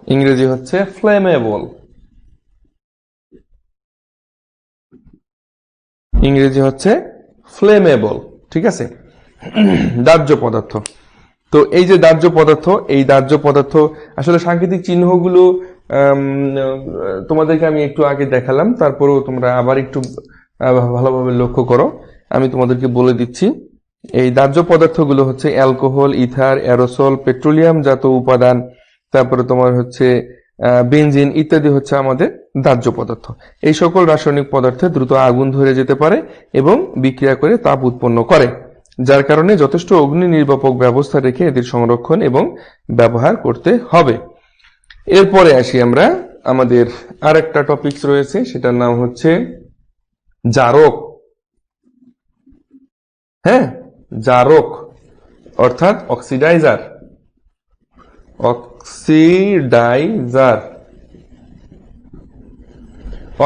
ইংরেজি হচ্ছে ফ্লেমেবল। ইংরেজি হচ্ছে ফ্লেমেবল, ঠিক আছে। দাহ্য পদার্থ। তো এই যে দাহ্য পদার্থ, এই দাহ্য পদার্থ আসলে সাংকেতিক চিহ্নগুলো তোমাদেরকে আমি একটু আগে দেখালাম, তারপরেও তোমরা আবার একটু ভালোভাবে লক্ষ্য করো। আমি তোমাদেরকে বলে দিচ্ছি, এই দাহ্য পদার্থগুলো হচ্ছে অ্যালকোহল, ইথার, অ্যারোসল, পেট্রোলিয়াম জাত উপাদান, তারপরে তোমার হচ্ছে বেনজিন ইত্যাদি হচ্ছে আমাদের দাহ্য পদার্থ। এই সকল রাসায়নিক পদার্থে দ্রুত আগুন ধরে যেতে পারে এবং বিক্রিয়া করে তাপ উৎপন্ন করে, যার কারণে যথেষ্ট অগ্নি নির্বাপক ব্যবস্থা রেখে এদের সংরক্ষণ এবং ব্যবহার করতে হবে। এরপরে আসি আমরা, আমাদের আরেকটা টপিকস রয়েছে, সেটার নাম হচ্ছে জারক। হ্যাঁ, জারক অর্থাৎ অক্সিডাইজার। Oxidiser,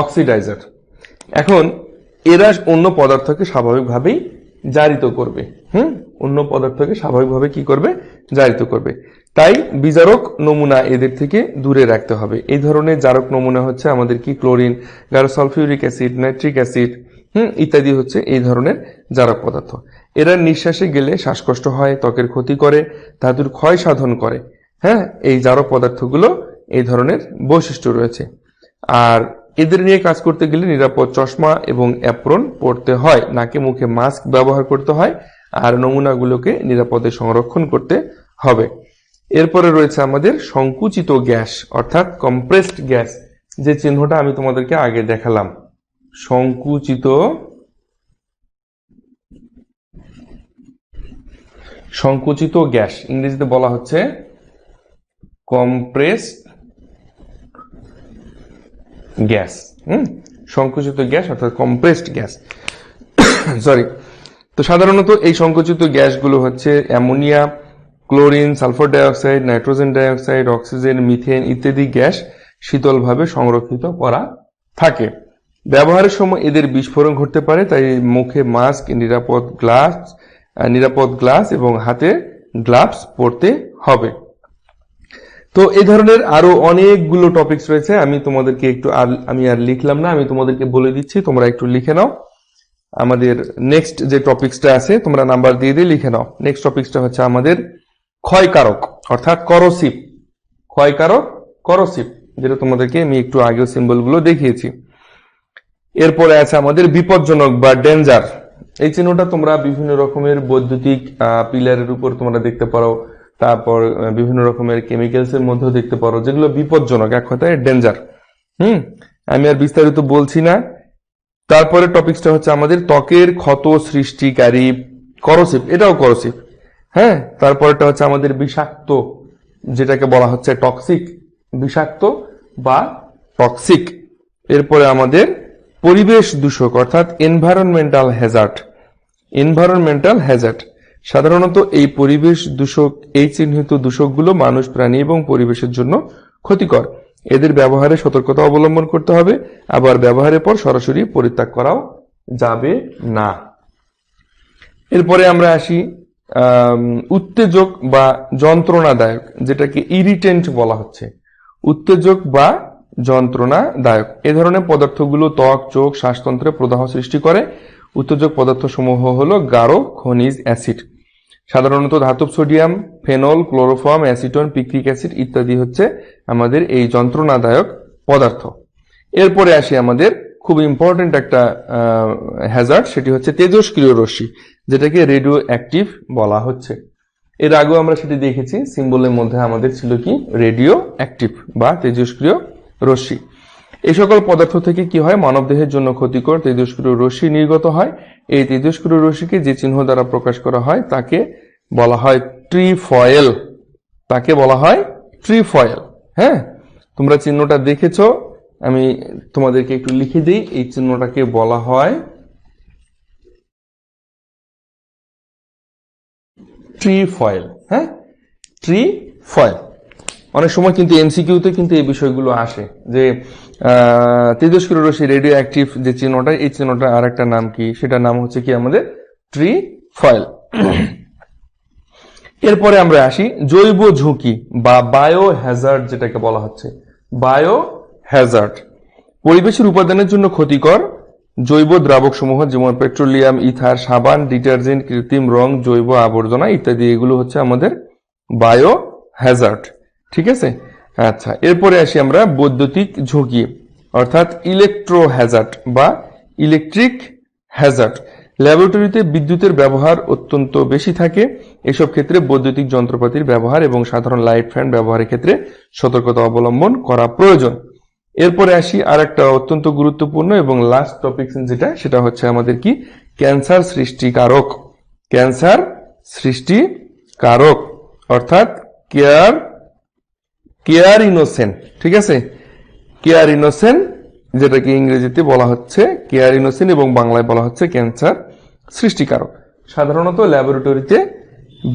oxidiser. এখন এরা অন্য পদার্থকে স্বাভাবিকভাবেই জারিত করবে। অন্য পদার্থকে স্বাভাবিকভাবে কি করবে? জারিত করবে। তাই বিজারক নমুনা এদের থেকে দূরে রাখতে হবে। এই ধরনের জারক নমুনা হচ্ছে আমাদের কি ক্লোরিন, গাঢ় সালফিউরিক অ্যাসিড, নাইট্রিক অ্যাসিড ইত্যাদি হচ্ছে এই ধরনের জারক পদার্থ। এরা নিঃশ্বাসে গেলে শ্বাসকষ্ট হয়, ত্বকের ক্ষতি করে, ধাতুর ক্ষয় সাধন করে। হ্যাঁ, এই জারক পদার্থগুলো এই ধরনের বৈশিষ্ট্য রয়েছে। আর এদের নিয়ে কাজ করতে গেলে নিরাপদ চশমা এবং অ্যাপ্রন পরতে হয়, নাকে মুখে মাস্ক ব্যবহার করতে হয়, আর নমুনাগুলোকে নিরাপদে সংরক্ষণ করতে হবে। এরপরে রয়েছে আমাদের সংকুচিত গ্যাস অর্থাৎ কম্প্রেসড গ্যাস, যে চিহ্নটা আমি তোমাদেরকে আগে দেখালাম। সংকুচিত গ্যাস ইংরেজিতে বলা হচ্ছে কম্প্রেসড গ্যাস। সংকুচিত গ্যাস অর্থাৎ কম্প্রেসড গ্যাস, সরি। তো সাধারণত এই সংকুচিত গ্যাসগুলো হচ্ছে ammonia, chlorine, sulphur dioxide, nitrogen dioxide, oxygen, methane ইত্যাদি গ্যাস শীতলভাবে সংরক্ষিত করা থাকে। ব্যবহারের সময় এদের বিস্ফোরণ ঘটতে পারে, তাই মুখে মাস্ক, নিরাপদ গ্লাস এবং হাতে গ্লাভস পরতে হবে। তো এই ধরনের আরো অনেকগুলো টপিকস রয়েছে, আমি তোমাদেরকে আমি আর লিখলাম না, আমি তোমাদেরকে বলে দিচ্ছি, তোমরা একটু লিখে নাও। আমাদের নেক্সট যে টপিকসটা আছে তোমরা নাম্বার দিয়ে দিয়ে লিখে নাও। নেক্সট টপিকসটা হচ্ছে আমাদের ক্ষয়কারক অর্থাৎ করোসিভ। ক্ষয়কারক, করোসিভ, যেটা তোমাদেরকে আমি একটু আগেও সিম্বলগুলো দেখিয়েছি। এরপরে আছে আমাদের বিপজ্জনক বা ডেঞ্জার। এই চিহ্নটা তোমরা বিভিন্ন রকমের বৈদ্যুতিক পিলারের উপর তোমরা দেখতে পারো, তারপর বিভিন্ন রকমের কেমিক্যালস এর মধ্যেও দেখতে পারো, যেগুলো বিপজ্জনক, এক কথায় ডেঞ্জার। আমি আর বিস্তারিত বলছি না। তারপরে টপিকসটা হচ্ছে আমাদের ত্বকের ক্ষত সৃষ্টিকারী, করোসিভ, এটাও করোসিভ। হ্যাঁ, তারপরেটা হচ্ছে আমাদের বিষাক্ত, যেটাকে বলা হচ্ছে টক্সিক, বিষাক্ত বা টক্সিক। এরপরে আমাদের পরিবেশ দূষক অর্থাৎ এনভায়রনমেন্টাল হ্যাজার্ড। এনভায়রনমেন্টাল হ্যাজার্ড সাধারণত এই পরিবেশ দূষক, এই চিহ্নিত দূষকগুলো মানুষ, প্রাণী এবং পরিবেশের জন্য ক্ষতিকর। এদের ব্যবহারে সতর্কতা অবলম্বন করতে হবে, আবার ব্যবহারের পর সরাসরি পরিত্যাগ করাও যাবে না। এরপরে আমরা আসি উত্তেজক বা যন্ত্রণাদায়ক, যেটাকে ইরিটেন্ট বলা হচ্ছে। উত্তেজক বা যন্ত্রণাদায়ক, এ ধরনের পদার্থগুলো ত্বক, চোখ, শ্বাসতন্ত্রে প্রদাহ সৃষ্টি করে। উত্তেজক পদার্থ সমূহ হলো গাঢ় খনিজ অ্যাসিড, সাধারণত ধাতব sodium, phenol, chloroform, acetone, picric acid ইত্যাদি হচ্ছে আমাদের এই যন্ত্রণাদায়ক পদার্থ। এরপরে আসি আমাদের খুব ইম্পর্টেন্ট একটা হ্যাজার্ড, সেটি হচ্ছে তেজস্ক্রিয় রশ্মি, যেটাকে রেডিও অ্যাক্টিভ বলা হচ্ছে। এর আগেও আমরা সেটি দেখেছি, সিম্বলের মধ্যে আমাদের ছিল কি রেডিও অ্যাক্টিভ বা তেজস্ক্রিয় রশ্মি। এই সকল পদার্থ থেকে কি হয়, মানবদেহের জন্য ক্ষতিকর তেজস্ক্রিয় রশ্মি নির্গত হয়। এই তেজস্ক্রিয় রশ্মিকে যে চিহ্ন দ্বারা প্রকাশ করা হয় তাকে বলা হয় ট্রিফয়েল, তাকে বলা হয় ট্রিফয়েল। হ্যাঁ, তোমরা চিহ্নটা দেখেছো, আমি তোমাদেরকে একটু লিখে দিই। এই চিহ্নটাকে বলা হয় ট্রিফয়েল। হ্যাঁ, ট্রিফয়েল। অনেক সময় কিন্তু এমসিকিউতে কিন্তু এই বিষয়গুলো আসে যে তেজস্ক্রিয় রশ্মি রেডিও অ্যাক্টিভ যে চিহ্নটা, এই চিহ্নটা আর একটা নাম কি, সেটার নাম হচ্ছে কি আমাদের ট্রিফয়েল। এরপরে আমরা আসি জৈব ঝুঁকি বা বায়ো হ্যাজার্ড, যেটাকে বলা হচ্ছে বায়ো হ্যাজার্ড। পরিবেশের উপাদানের জন্য ক্ষতিকর জৈব দ্রাবক সমূহ যেমন পেট্রোলিয়াম, ইথার, সাবান, ডিটারজেন্ট, কৃত্রিম রং, জৈব আবর্জনা ইত্যাদি, এগুলো হচ্ছে আমাদের বায়ো হ্যাজার্ড। ঠিক আছে। আচ্ছা, এরপরে আসি আমরা বৈদ্যুতিক ঝুঁকি অর্থাৎ ইলেকট্রো হ্যাজার্ড বা ইলেকট্রিক হ্যাজার্ড। ল্যাবরেটরিতে বিদ্যুতের ব্যবহার অত্যন্ত বেশি থাকে। এসব ক্ষেত্রে বৈদ্যুতিক যন্ত্রপাতির ব্যবহার এবং সাধারণ লাইট ফ্যান ব্যবহারের ক্ষেত্রে সতর্কতা অবলম্বন করা প্রয়োজন। এরপরে আসি আর একটা অত্যন্ত গুরুত্বপূর্ণ এবং লাস্ট টপিক যেটা, সেটা হচ্ছে আমাদের কি ক্যান্সার সৃষ্টিকারক। ক্যান্সার সৃষ্টিকারক অর্থাৎ কেয়ার ইনোসেন্ট। ঠিক আছে, কেয়ার ইনোসেন্ট, যেটাকে ইংরেজিতে বলা হচ্ছে কেয়ার ইনোসেন্ট এবং বাংলায় বলা হচ্ছে ক্যান্সার সৃষ্টিকারক। সাধারণত ল্যাবরেটরিতে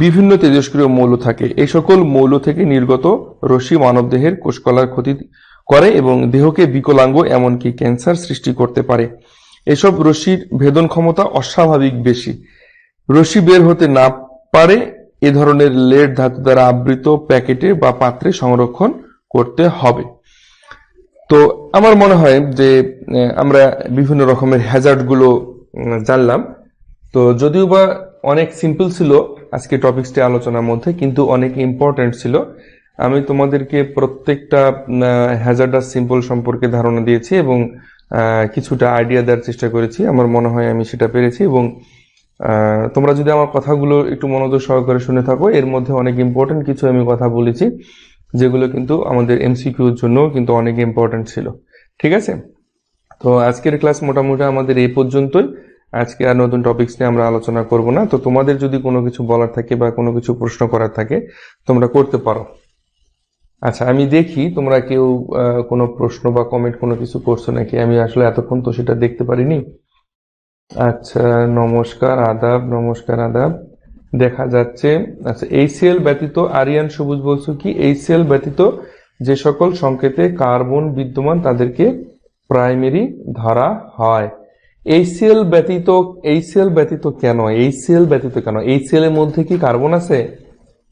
বিভিন্ন তেজস্ক্রিয় মৌল থাকে। এই সকল মৌল থেকে নির্গত রশ্মি মানবদেহের কোষকলার ক্ষতি করে এবং দেহকে বিকলাঙ্গ এমনকি ক্যান্সার সৃষ্টি করতে পারে। এসব রশ্মির ভেদন ক্ষমতা অস্বাভাবিক বেশি। রশ্মি বের হতে না পারে এ ধরনের লেড ধাতু দ্বারা আবৃত প্যাকেটে বা পাত্রে সংরক্ষণ করতে হবে। তো আমার মনে হয় যে আমরা বিভিন্ন রকমের হ্যাজার্ড গুলো জানলাম। তো যদিও বা অনেক সিম্পল ছিল আজকে টপিকসটি আলোচনার মধ্যে, কিন্তু অনেক ইম্পর্টেন্ট ছিল। আমি তোমাদেরকে প্রত্যেকটা হ্যাজার্ডাস সিম্বল সম্পর্কে ধারণা দিয়েছি এবং কিছুটা আইডিয়া দেওয়ার চেষ্টা করেছি। আমার মনে হয় আমি সেটা পেরেছি এবং তোমরা যদি আমার কথাগুলো একটু মনোযোগ সহকারে শুনে থাকো, এর মধ্যে অনেক ইম্পর্টেন্ট কিছু আমি কথা বলেছি যেগুলো কিন্তু আমাদের এমসিকিউর জন্য কিন্তু অনেক ইম্পর্টেন্ট ছিল। ঠিক আছে, তো আজকের ক্লাস মোটামুটি আমাদের এই পর্যন্তই। আজকে আর নতুন টপিকস নিয়ে আমরা আলোচনা করব না। তো তোমাদের যদি কোনো কিছু বলার থাকে বা কোনো কিছু প্রশ্ন করার থাকে তোমরা করতে পারো। আচ্ছা, আমি দেখি তোমরা কেউ কোনো প্রশ্ন বা কমেন্ট কোনো কিছু করছো নাকি। আমি আসলে এতক্ষণ তো সেটা দেখতে পারিনি। আচ্ছা, নমস্কার আদাব, নমস্কার আদাব, দেখা যাচ্ছে। আচ্ছা, এইচসিএল ব্যতীত আরিয়ান সবুজ বলছো কি এইচসিএল ব্যতীত যে সকল সংকেতে কার্বন বিদ্যমান তাদেরকে প্রাইমারি ধরা হয়। এইচসিএল ব্যতীত কেন? এইচসিএল ব্যতীত কেন? এইচসিএল এর মধ্যে কি কার্বন আছে?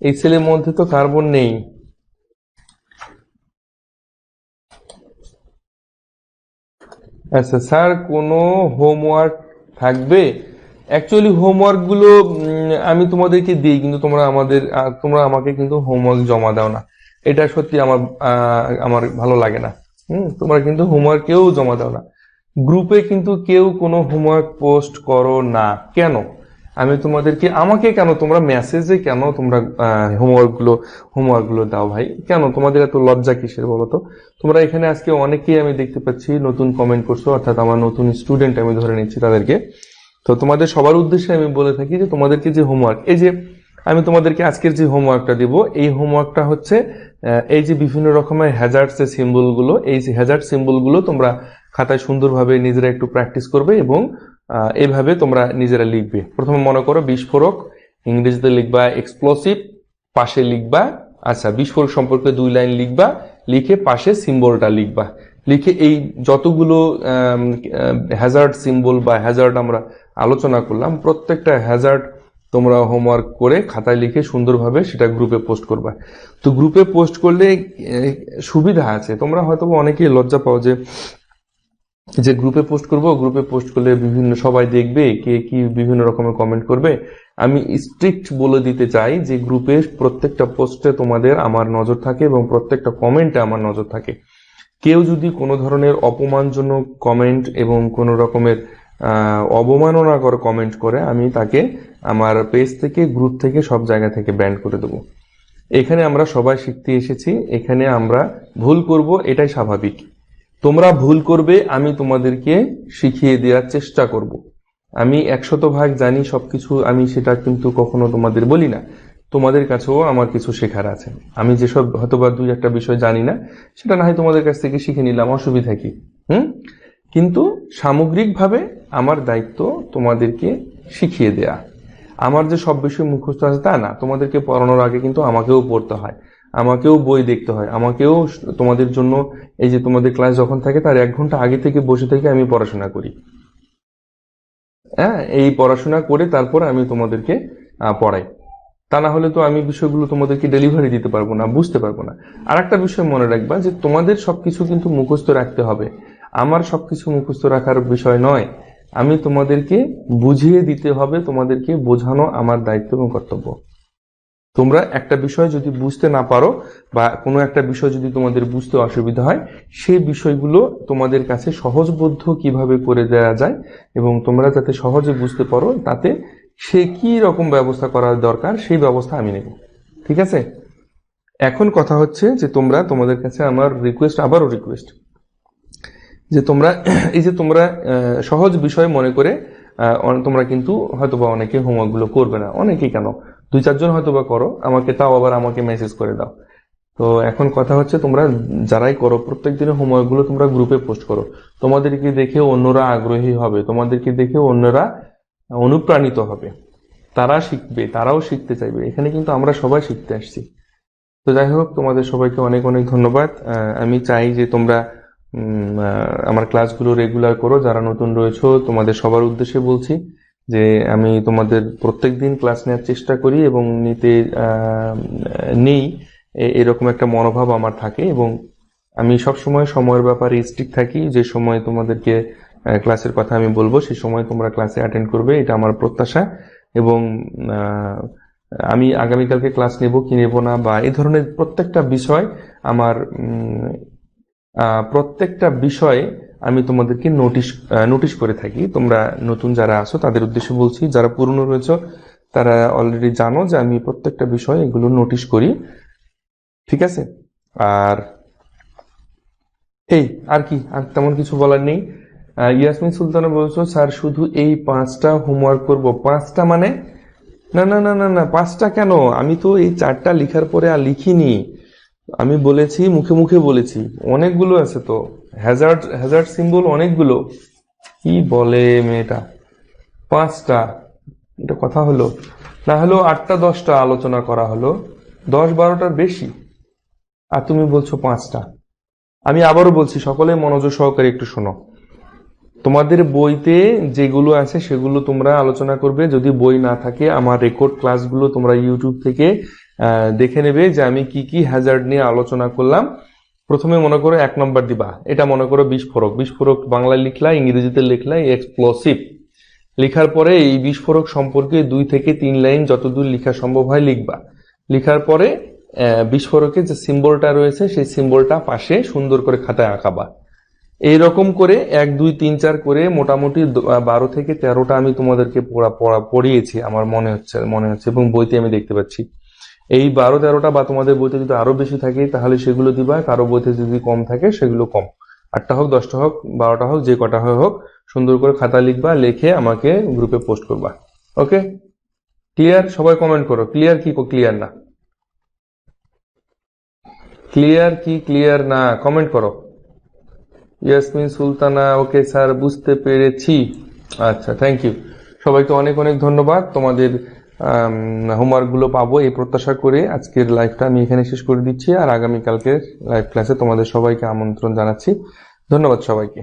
এইচসিএল এর মধ্যে তো কার্বন নেই। আচ্ছা স্যার, কোনো হোমওয়ার্ক থাকবে? অ্যাকচুয়ালি হোমওয়ার্ক গুলো আমি তোমাদেরকে দিই, কিন্তু তোমরা আমাকে কিন্তু হোমওয়ার্ক জমা দাও না। এটা সত্যি আমার ভালো লাগে না। তোমরা কিন্তু হোমওয়ার্ক কেউ জমা দাও না। গ্রুপে কিন্তু কেউ কোনো হোমওয়ার্ক পোস্ট করো না। কেন? আমাকে কেন তোমরা মেসেজে কেন তোমরা হোমওয়ার্ক গুলো দাও ভাই? কেন তোমাদের এত লজ্জা কিসের বলো তো? তোমরা এখানে আজকে অনেকেই আমি দেখতে পাচ্ছি নতুন কমেন্ট করছো, অর্থাৎ আমার নতুন স্টুডেন্ট আমি ধরে নিচ্ছি তাদেরকে। তো তোমাদের সবার উদ্দেশ্যে আমি বলে থাকি যে তোমাদেরকে যে হোমওয়ার্ক, এই যে আমি তোমাদেরকে আজকের যে হোমওয়ার্কটা দিব, এই হোমওয়ার্কটা হচ্ছে এই যে বিভিন্ন রকমের হ্যাজার্ডস এর সিম্বল গুলো, এই যে হ্যাজার্ড সিম্বল গুলো তোমরা খাতায় সুন্দরভাবে নিজেরা একটু প্র্যাকটিস করবে এবং এইভাবে তোমরা নিজেরা লিখবে। প্রথমে মনে করো বিস্ফোরক, ইংরেজিতে লিখবা এক্সপ্লোসিভ, পাশে লিখবা আচ্ছা বিস্ফোরক সম্পর্কে 2 লাইন লিখবা, লিখে পাশে সিম্বলটা লিখবা। লিখে এই যতগুলো হ্যাজার্ড সিম্বল বা হ্যাজার্ড আমরা আলোচনা করলাম, প্রত্যেকটা হ্যাজার্ড তোমরা হোমওয়ার্ক করে খাতায় লিখে সুন্দরভাবে সেটা গ্রুপে পোস্ট করবা। তো গ্রুপে পোস্ট করলে সুবিধা আছে। তোমরা হয়তো অনেকেই লজ্জা পাও যে গ্রুপে পোস্ট করব, গ্রুপে পোস্ট করলে সবাই দেখবে, কে কি বিভিন্ন রকমের কমেন্ট করবে। আমি স্ট্রিক্ট বলে দিতে চাই যে গ্রুপে প্রত্যেকটা পোস্টে তোমাদের আমার নজর থাকে এবং প্রত্যেকটা কমেন্টে আমার নজর থাকে। কেউ যদি কোনো ধরনের অপমানজনক কমেন্ট এবং কোনো রকমের অবমাননাকর কমেন্ট করে, আমি তাকে আমার পেজ থেকে, গ্রুপ থেকে, সব জায়গা থেকে ব্যান করে দেব। এখানে আমরা সবাই শিখতে এসেছি, এখানে আমরা ভুল করব, এটাই স্বাভাবিক। তোমরা ভুল করবে, আমি তোমাদেরকে শিখিয়ে দেওয়ার চেষ্টা করব। আমি 100% জানি সবকিছু, আমি সেটা কিন্তু কখনো তোমাদের বলি না। তোমাদের কাছেও আমার কিছু শেখার আছে। আমি যেসব হয়তোবা 2-1টা বিষয় জানি না, সেটা না হয় তোমাদের কাছ থেকে শিখে নিলাম, অসুবিধা কি? কিন্তু সামগ্রিকভাবে আমার দায়িত্ব তোমাদেরকে শিখিয়ে দেয়া। আমার যে সব বিষয় মুখস্থ আছে তা না, তোমাদেরকে পড়ানোর আগে কিন্তু আমাকেও পড়তে হয়, আমাকেও বই দেখতে হয়, আমাকেও তোমাদের জন্য এই যে তোমাদের ক্লাস যখন থাকে তার 1 ঘন্টা আগে থেকে বসে থেকে আমি পড়াশোনা করি। এই পড়াশোনা করে তারপর আমি তোমাদেরকে পড়াই। তা না হলে তো আমি বিষয়গুলো তোমাদেরকে ডেলিভারি দিতে পারবো না, বুঝতে পারবো না। আর একটা বিষয় মনে রাখবা যে তোমাদের সবকিছু কিন্তু মুখস্থ রাখতে হবে। আমার সবকিছু মুখস্থ রাখার বিষয় নয়, আমি তোমাদেরকে বুঝিয়ে দিতে হবে, তোমাদেরকে বোঝানো আমার দায়িত্ব এবং কর্তব্য। তোমরা একটা বিষয় যদি বুঝতে না পারো বা কোনো একটা বিষয় যদি তোমাদের বুঝতে অসুবিধা হয়, সেই বিষয়গুলো তোমাদের কাছে সহজবোধ্য কিভাবে করে দেওয়া যায় এবং তোমরা যাতে সহজে বুঝতে পারো, তাতে সে কি রকম ব্যবস্থা করা দরকার সেই ব্যবস্থা আমি নেব। ঠিক আছে? এখন কথা হচ্ছে যে তোমাদের কাছে আমার রিকোয়েস্ট, আবারও রিকোয়েস্ট, যে তোমরা এই যে তোমরা সহজ বিষয় মনে করে তোমরা কিন্তু হয়তোবা অনেকে হোমওয়ার্কগুলো করবে না, অনেকেই কেন 2-4 জন হয়তোবা করো, তাও আবার আমাকে মেসেজ করে দাও। তো এখন কথা হচ্ছে তোমরা যারাই করো প্রত্যেক দিনের হোমওয়ার্কগুলো তোমরা গ্রুপে পোস্ট করো। তোমাদেরকে দেখে অন্যরা আগ্রহী হবে, তোমাদেরকে দেখে অন্যরা অনুপ্রাণিত হবে, তারা শিখবে, তারাও শিখতে চাইবে। এখানে কিন্তু আমরা সবাই শিখতে আসছি। তো যাই হোক, তোমাদের সবাইকে অনেক অনেক ধন্যবাদ। আমি চাই যে তোমরা আমার ক্লাসগুলো রেগুলার করো। যারা নতুন রয়েছো তোমাদের সবার উদ্দেশ্যে বলছি যে আমি তোমাদের প্রত্যেক দিন ক্লাস নেওয়ার চেষ্টা করি এবং নেই এরকম একটা মনোভাব আমার থাকে, এবং আমি সবসময় সময়ের ব্যাপারে স্ট্রিক্ট থাকি। যে সময় তোমাদেরকে ক্লাসের কথা আমি বলবো সেই সময় তোমরা ক্লাসে অ্যাটেন্ড করবে, এটা আমার প্রত্যাশা। এবং আমি আগামীকালকে ক্লাস নেব কি নেব না বা এই ধরনের প্রত্যেকটা বিষয়ে আমি তোমাদেরকে নোটিশ করে থাকি। তোমরা নতুন যারা আছো তাদের উদ্দেশ্যে বলছি, যারা পুরনো রয়েছে তারা অলরেডি জানো যে আমি প্রত্যেকটা বিষয় এগুলো নোটিশ করি। ঠিক আছে? আর তেমন কিছু বলার নেই। ইয়াসমিন সুলতানা বলছো স্যার শুধু এই 5টা হোমওয়ার্ক করব। 5টা মানে? না না না না না, 5টা কেন? আমি তো এই 4টা লিখার পরে আর লিখিনি। আমি বলেছি, মুখে মুখে বলেছি, অনেকগুলো আছে তো, হ্যাজার্ড সিম্বল অনেকগুলো। কি বলে মেয়েটা? 5টা? এটা কথা হলো? না হলেও 8টা 10টা আলোচনা করা হলো, 10-12টার বেশি, আর তুমি বলছো 5টা। আমি আবারও বলছি, সকলে মনোযোগ সহকারে একটু শোনো। তোমাদের বইতে যেগুলো আছে সেগুলো তোমরা আলোচনা করবে। যদি বই না থাকে, আমার রেকর্ড ক্লাসগুলো তোমরা ইউটিউব থেকে দেখে নেবে যে আমি কি কি হ্যাজার্ড নিয়ে আলোচনা করলাম। প্রথমে মনে করো 1 নম্বর দিবা, এটা মনে করো বিস্ফোরক বাংলায় লিখলা, ইংরেজিতে লিখলা এক্সপ্লোসিভ। লিখার পরে এই বিস্ফোরক সম্পর্কে 2 থেকে 3 লাইন যতদূর লেখা সম্ভব হয় লিখবা। লিখার পরে বিস্ফোরকের যে সিম্বলটা রয়েছে সেই সিম্বলটা পাশে সুন্দর করে খাতায় আঁকাবা। এইরকম করে 1, 2, 3, 4 করে মোটামুটি 12 থেকে 13টা আমি তোমাদেরকে পড়িয়েছি আমার মনে হচ্ছে, এবং বইতে আমি দেখতে পাচ্ছি। এই 12-13টা বা তোমাদের বইতে যদি আরো বেশি থাকে তাহলে সেগুলো দিবা, কারো বইতে যদি কম থাকে সেগুলো কম। 8টা হোক, 10টা হোক, 12টা হোক, যে কটা হোক, সুন্দর করে খাতা লিখবা, লিখে আমাকে গ্রুপে পোস্ট করবা। ওকে? ক্লিয়ার? সবাই কমেন্ট করো, ক্লিয়ার কি ক্লিয়ার না? ক্লিয়ার কি ক্লিয়ার না? কমেন্ট করো। ইয়াসমিন সুলতানা, ওকে স্যার, বুঝতে পেরেছি। আচ্ছা, থ্যাংক ইউ। সবাইকে অনেক অনেক ধন্যবাদ। তোমাদের হোমওয়ার্ক গুলো পাবো এই প্রত্যাশা করে আজকের লাইভটা আমি এখানে শেষ করে দিচ্ছি, আর আগামীকালকের লাইভ ক্লাসে তোমাদের সবাইকে আমন্ত্রণ জানাচ্ছি। ধন্যবাদ সবাইকে।